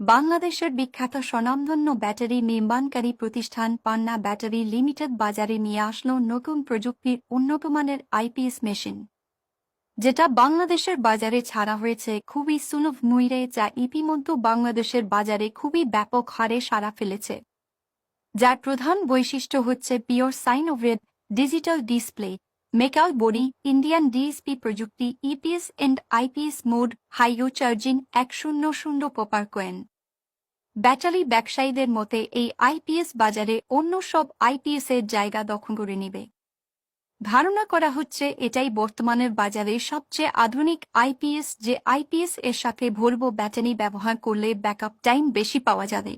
বাংলাদেশের বিখ্যাত স্বনামধন্য ব্যাটারি নির্মাণকারী প্রতিষ্ঠান পান্না ব্যাটারি লিমিটেড বাজারে নিয়ে আসলো নতুন প্রযুক্তির উন্নতমানের আইপিএস মেশিন, যেটা বাংলাদেশের বাজারে ছাড়া হয়েছে খুবই সুলভ মূল্যে, যা ইতিমধ্যে বাংলাদেশের বাজারে খুবই ব্যাপক হারে সাড়া ফেলেছে। যার প্রধান বৈশিষ্ট্য হচ্ছে pure sine of red digital display, metal body, Indian DSP প্রযুক্তি, EPS and IPS mode, high charging 100 proper কোয়েন। ব্যাটারি ব্যবসায়ীদের মতে এই আইপিএস বাজারে অন্য সব আইপিএস এর জায়গা দখল করে নেবে। ধারণা করা হচ্ছে এটাই বর্তমানের বাজারে সবচেয়ে আধুনিক আইপিএস, যে আইপিএস এর সাথে ভলভো ব্যাটারি ব্যবহার করলে ব্যাকআপ টাইম বেশি পাওয়া যাবে।